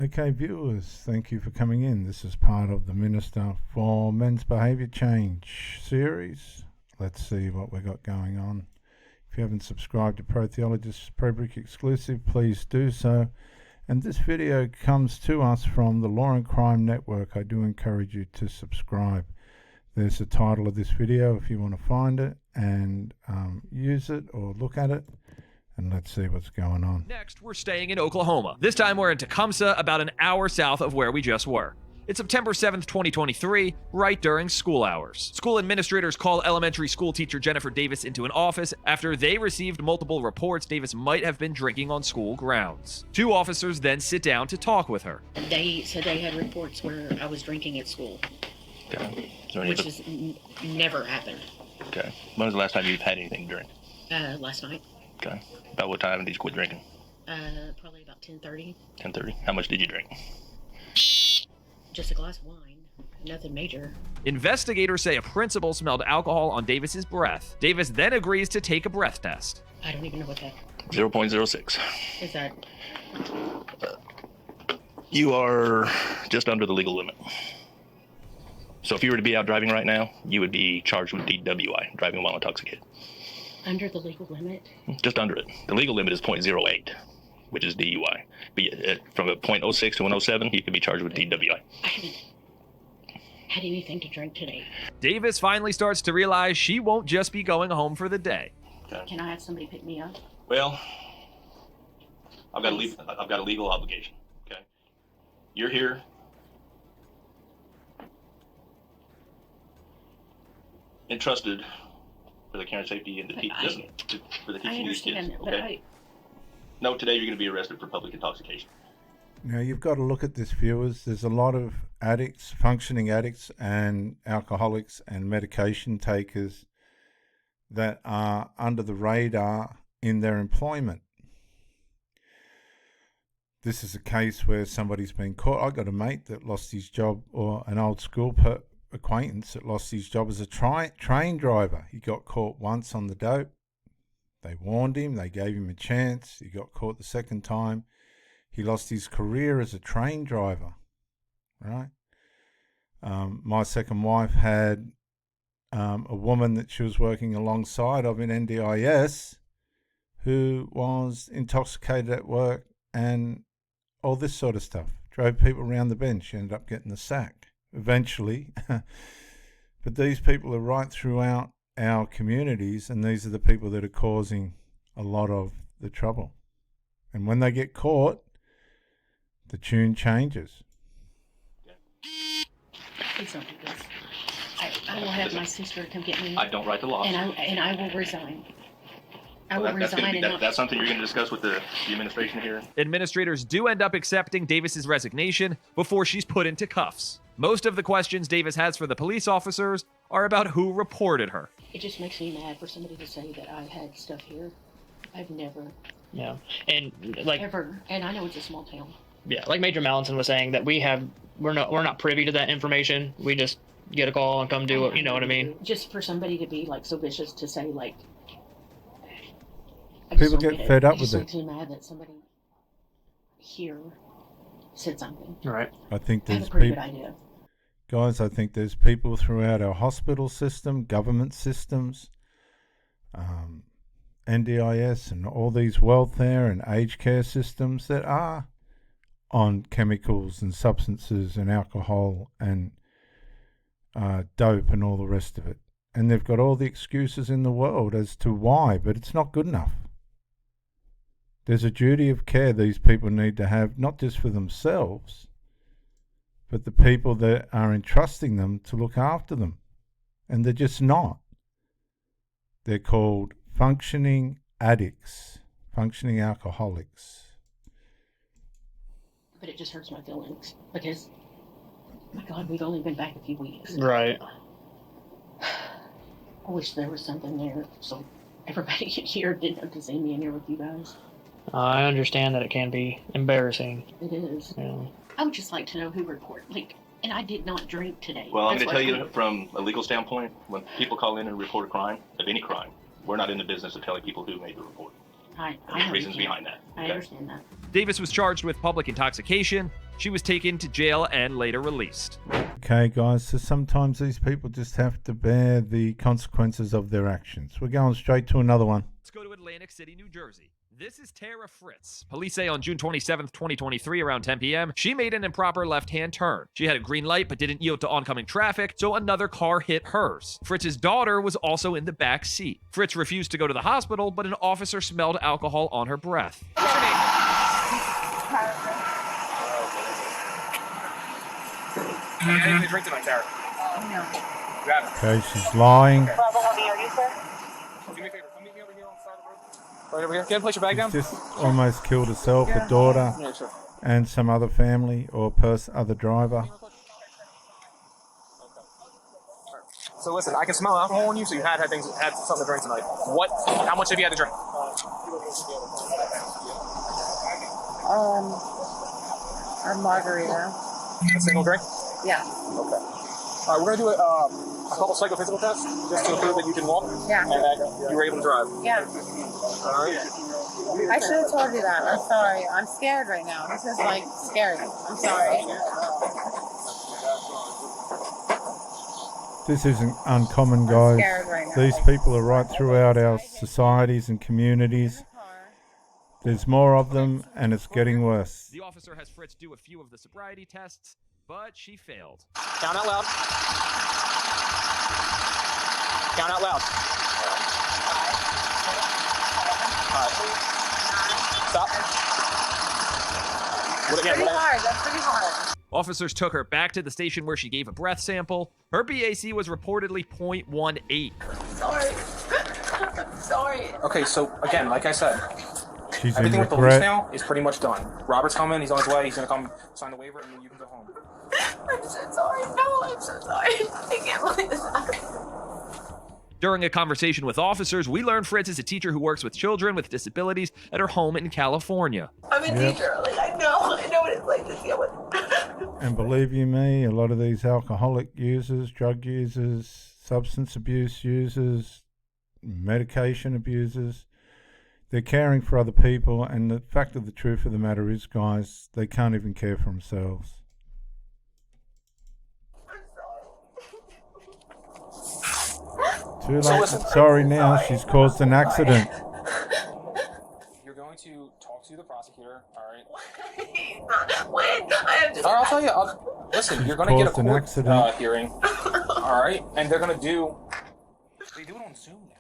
Okay, viewers, thank you for coming in. This is part of the Minister for Men's Behaviour Change series. Let's see what we got going on. If you haven't subscribed to Pro Theologist Pro Brick Exclusive, please do so. And this video comes to us from the Law and Crime Network. I do encourage you to subscribe. There's the title of this video if you want to find it and use it or look at it. And let's see what's going on. Next, we're staying in Oklahoma. This time we're in Tecumseh, about an hour south of where we just were. It's September 7th, 2023, right during school hours. School administrators call elementary school teacher Jennifer Davis into an office after they received multiple reports Davis might have been drinking on school grounds. Two officers then sit down to talk with her. They said they had reports where I was drinking at school, Okay. which has never happened. Okay. When was the last time you've had anything to drink? Last night. Okay. About what time did you quit drinking? Probably about 10:30. 10:30. How much did you drink? Just a glass of wine. Nothing major. Investigators say a principal smelled alcohol on Davis's breath. Davis then agrees to take a breath test. I don't even know what that 0.06. is. That You are just under the legal limit. So if you were to be out driving right now, you would be charged with DWI, driving while intoxicated. under the legal limit? Just under it. The legal limit is 0.08, which is DUI. But from a 0.06 to 107, you could be charged with DWI. I haven't had anything to drink today. Davis finally starts to realize she won't just be going home for the day. Okay. Can I have somebody pick me up? Well, I've got a legal obligation. Okay. You're here. Entrusted for the care and safety and the for the I teaching of these kids. understand, Okay. No, today you're going to be arrested for public intoxication. Now, you've got to look at this, viewers. There's a lot of addicts, functioning addicts and alcoholics and medication takers that are under the radar in their employment. This is a case where somebody's been caught. I got a mate that lost his job, or an old school acquaintance that lost his job as a train driver. He got caught once on the dope. They warned him. They gave him a chance. He got caught the second time. He lost his career as a train driver, right? My second wife had a woman that she was working alongside of in NDIS who was intoxicated at work and all this sort of stuff. Drove people around the bend. She ended up getting the sack eventually. But these people are right throughout our communities, and these are the people that are causing a lot of the trouble. And when they get caught, the tune changes. Please don't do this. I will have my sister come get me. I don't write the law. And I will resign. I will resign. That's something you're going to discuss with the administration here. Administrators do end up accepting Davis's resignation before she's put into cuffs. Most of the questions Davis has for the police officers are about who reported her. It just makes me mad for somebody to say that I had stuff here. I've never, Yeah, and like ever, and I know it's a small town. yeah, like Major Mallinson was saying that we're not privy to that information. We just get a call and come do it. You know what I mean? Just for somebody to be like so vicious to say like. People get fed up with it. It makes me mad that somebody here said something. Right. I think I have there's a pretty good people, idea. guys, I think there's people throughout our hospital system, government systems, NDIS and all these welfare and aged care systems that are on chemicals and substances and alcohol and dope and all the rest of it. And they've got all the excuses in the world as to why, but it's not good enough. There's a duty of care these people need to have, not just for themselves, but the people that are entrusting them to look after them. And they're just not. They're called functioning addicts, functioning alcoholics. But it just hurts my feelings because, my God, we've only been back a few weeks. Right. I wish there was something there so everybody here didn't have to see me in here with you guys. I understand that it can be embarrassing. It is. Yeah. I would just like to know who reported. And I did not drink today. Well, I'm That's going to what tell you from a legal standpoint, when people call in and report a crime, of any crime, we're not in the business of telling people who made the report. I There's know reasons you can't. behind that. I Okay? understand that. Davis was charged with public intoxication, She was taken to jail and later released. Okay, guys, so sometimes these people just have to bear the consequences of their actions. We're going straight to another one. Let's go to Atlantic City, New Jersey. This is Tara Fritz. Police say on June 27th, 2023, around 10 p.m., she made an improper left-hand turn. She had a green light but didn't yield to oncoming traffic, so another car hit hers. Fritz's daughter was also in the back seat. Fritz refused to go to the hospital, but an officer smelled alcohol on her breath. What's your name? You had anything to drink tonight, Tara? No. Grab it. Okay, she's lying. Bravo, how are you, sir? Do me a favor. Come meet me over here on the side of the road. Right over here. Get a place your bag down. She's just almost killed herself, her daughter, Yeah, sure. and some other family or other driver. So listen, I can smell alcohol on you, so you had something to drink tonight. How much have you had to drink? A margarita. A single drink? Yeah. Okay. All right, we're gonna do a couple psychophysical tests just to prove that you can walk Yeah. and that you were able to drive. Yeah. All right. I should have told you that. I'm sorry. I'm scared right now. This is like scary. I'm sorry. This isn't uncommon, guys. scared right now. These people are right throughout our societies and communities. There's more of them, and it's getting worse. The officer has Fritz do a few of the sobriety tests, but she failed. Count out loud. Count out loud. All right. Stop. Pretty hard. That's pretty hard. Officers took her back to the station where she gave a breath sample. Her BAC was reportedly 0.18. Sorry. I'm sorry. Okay, so again, like I said, She's in everything with the lease regret. now is pretty much done. Robert's coming. He's on his way. He's gonna come sign the waiver, and then you can go home. I'm so sorry. No, I'm so sorry. I can't believe this happened. During a conversation with officers, we learned Fritz is a teacher who works with children with disabilities at her home in California. I'm a teacher. Like, I know what it's like to deal with. And believe you me, a lot of these alcoholic users, drug users, substance abuse users, medication abusers, they're caring for other people, and the fact of the truth of the matter is, guys, they can't even care for themselves. Too late. So listen. Sorry now, she's caused an accident. You're going to talk to the prosecutor, all right? When? I have to. All right, I'll tell you. Listen, you're going to get a caused an court accident. hearing, all right? And they're going to do. They do it on Zoom now.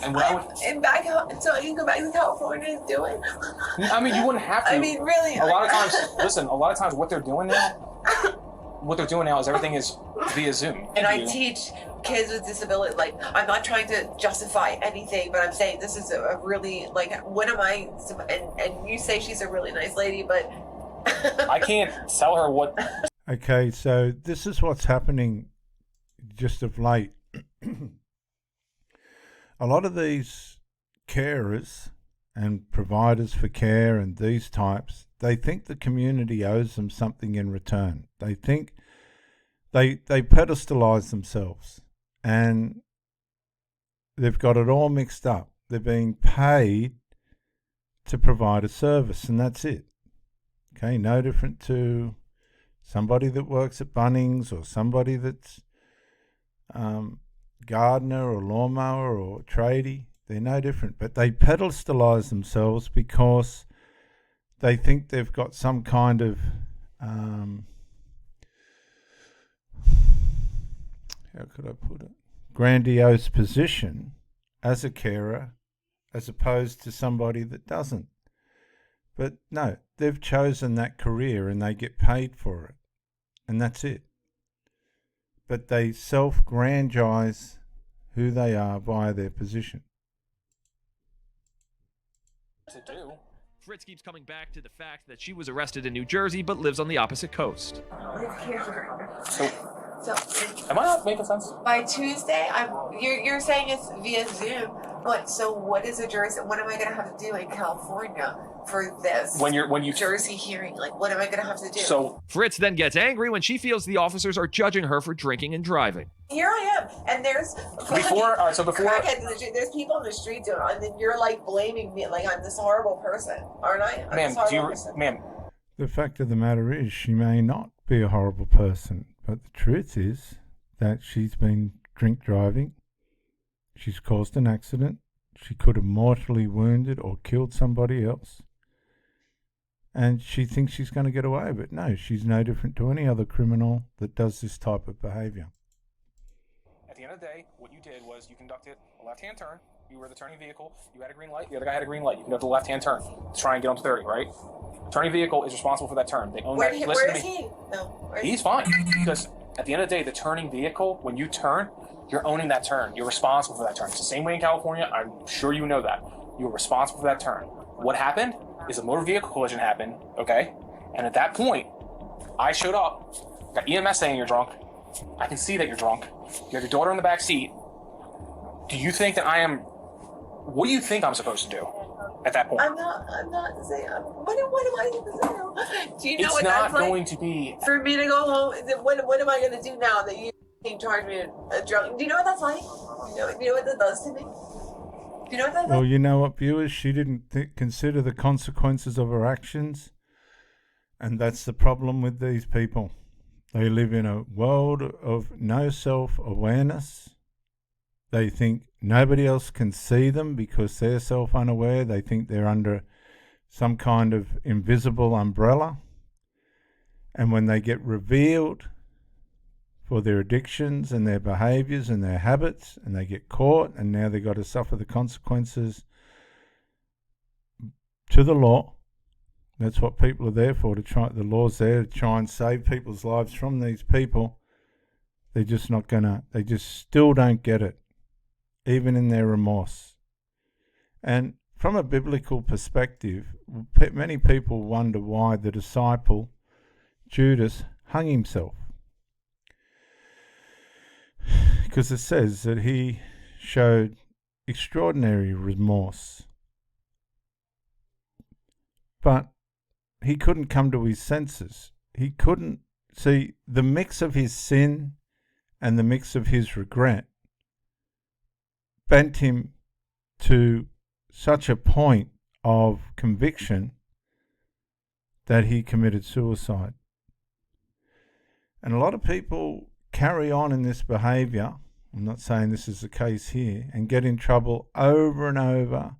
And what I would. And back home, so I can go back to California and do it. I mean, you wouldn't have to. I mean, really. A lot of times, listen. A lot of times, what they're doing now is everything is via Zoom. And I teach kids with disability. Like, I'm not trying to justify anything, but I'm saying this is a really, like, what am I? And you say she's a really nice lady, but I can't tell her what. Okay, so this is what's happening just of late. A lot of these carers and providers for care and these types, they think the community owes them something in return. They think they pedestalize themselves, and they've got it all mixed up. They're being paid to provide a service, and that's it. Okay, no different to somebody that works at Bunnings or somebody that's gardener or lawnmower or tradie. They're no different, but they pedestalize themselves because they think they've got some kind of how could I put it, grandiose position as a carer, as opposed to somebody that doesn't. But no, they've chosen that career and they get paid for it, and that's it. But they self-grandize who they are via their position. To do. Fritz keeps coming back to the fact that she was arrested in New Jersey but lives on the opposite coast. So, am I not making sense? by Tuesday, you're saying it's via Zoom. But so what is a Jersey? What am I going to have to do in California for this? When you Jersey hearing, like, what am I going to have to do? So Fritz then gets angry when she feels the officers are judging her for drinking and driving. here I am, and there's before crackheads in the street. There's people in the street doing it, and then you're like blaming me like I'm this horrible person, aren't I? I'm this horrible person. ma'am, The fact of the matter is she may not be a horrible person, but the truth is that she's been drink driving. She's caused an accident. She could have mortally wounded or killed somebody else. And she thinks she's going to get away with it. No, she's no different to any other criminal that does this type of behaviour. At the end of the day, what you did was you conducted a left-hand turn. You were the turning vehicle. You had a green light. The other guy had a green light. You conducted a left-hand turn to try and get onto 30, right? Turning vehicle is responsible for that turn. They own that. Where is he? No, He's fine. Because at the end of the day, the turning vehicle, when you turn, you're owning that turn. You're responsible for that turn. It's the same way in California. I'm sure you know that. You're responsible for that turn. What happened is a motor vehicle collision happened, okay? And at that point, I showed up, got EMS saying you're drunk. I can see that you're drunk. You have your daughter in the back seat. Do you think that I am... What do you think I'm supposed to do at that point? I'm not saying... What am I going to do? Do you know it's what not that's like? going to be... For me to go home, what am I going to do now that you charge me a drunk? Do you know what that's like? Do you know what that does to me? Do you know what that does? Well, you know what, viewers? She didn't consider the consequences of her actions. And that's the problem with these people. They live in a world of no self-awareness. They think nobody else can see them because they're self-unaware. They think they're under some kind of invisible umbrella. And when they get revealed for their addictions and their behaviours and their habits, and they get caught, and now they've got to suffer the consequences to the law. That's what people are there for, the law's there to try and save people's lives from these people. They're just not gonna, they just still don't get it, even in their remorse. And from a biblical perspective, many people wonder why the disciple, Judas, hung himself. Because it says that he showed extraordinary remorse. But he couldn't come to his senses. He couldn't see the mix of his sin and the mix of his regret bent him to such a point of conviction that he committed suicide. And a lot of people carry on in this behaviour, I'm not saying this is the case here, and get in trouble over and over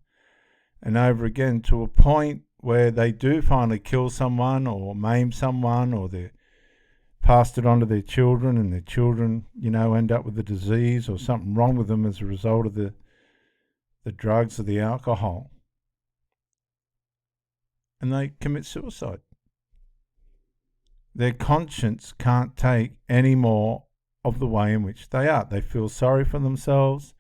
and over again to a point where they do finally kill someone or maim someone, or they passed it on to their children, and their children, end up with a disease or something wrong with them as a result of the drugs or the alcohol. And they commit suicide. Their conscience can't take any more of the way in which they are. They feel sorry for themselves.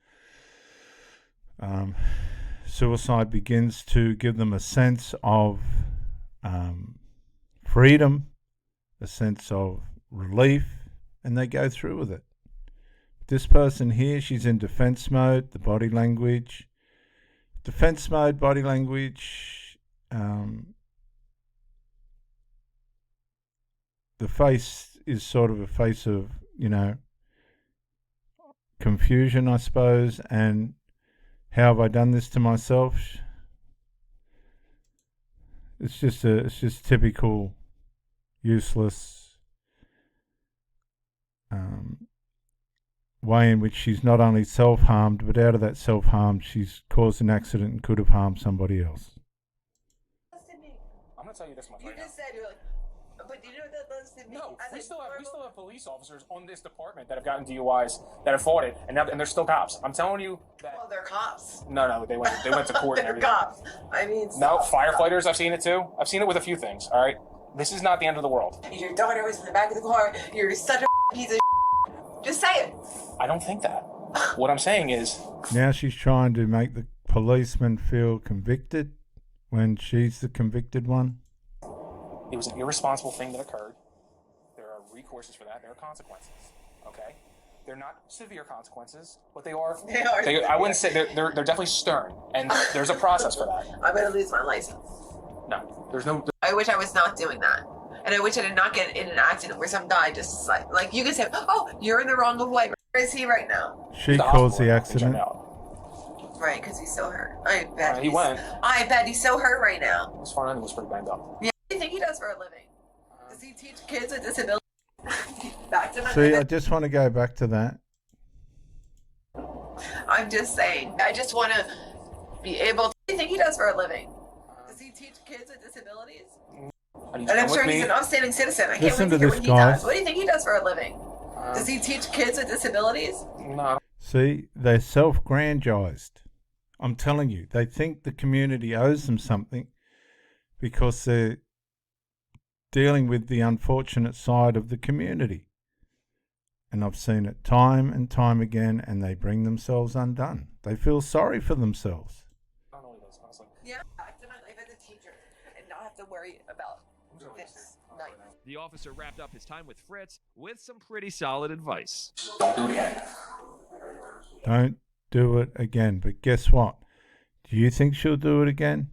Suicide begins to give them a sense of freedom, a sense of relief, and they go through with it. This person here, she's in defense mode, the body language. Defense mode, body language. The face is sort of a face of, confusion, I suppose, and how have I done this to myself? It's just typical, useless way in which she's not only self-harmed, but out of that self-harm, she's caused an accident and could have harmed somebody else. I'm gonna tell you this much. You right just now. said, but do you know what that does to me? No, we still have police officers on this department that have gotten DUIs that have fought it, and they're still cops. I'm telling you that. Well, they're cops. No, they went to court and They're everything. cops. I mean, No, stop. firefighters. I've seen it too. I've seen it with a few things. All right, this is not the end of the world. Your daughter was in the back of the car. You're such a piece of Just say it. I don't think that. What I'm saying is, Now she's trying to make the policeman feel convicted when she's the convicted one. it was an irresponsible thing that occurred. There are recourses for that. There are consequences. Okay, they're not severe consequences, but they are. I wouldn't say they're definitely stern, and there's a process for that. I'm gonna lose my license. No, there's no. I wish I was not doing that. And I wish I did not get in an accident where some guy just like you can say, oh, you're in the wrong of way. Where is he right now? She caused the accident. Right, because he's so hurt. I bet he went. I bet he's so hurt right now. As far as I know, he was pretty banged up. Yeah, what do you think he does for a living? Does he teach kids with disabilities? Back to my See, I just want to go back to that. I'm just saying. I just want to be able to. What do you think he does for a living? Does he teach kids with disabilities? And I'm sure he's an upstanding citizen. I can't Listen wait to to hear this, what he guys. does. What do you think he does for a living? Does he teach kids with disabilities? No. See, they're self-grandized. I'm telling you, they think the community owes them something because they're dealing with the unfortunate side of the community. And I've seen it time and time again, and they bring themselves undone. They feel sorry for themselves. I don't know what he does, honestly. Yeah, back to my life as a teacher and not have to worry about this night. The officer wrapped up his time with Fritz with some pretty solid advice. Don't do it again. Don't do it again. But guess what? Do you think she'll do it again?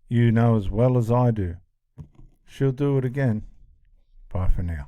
You know as well as I do. She'll do it again. Bye for now.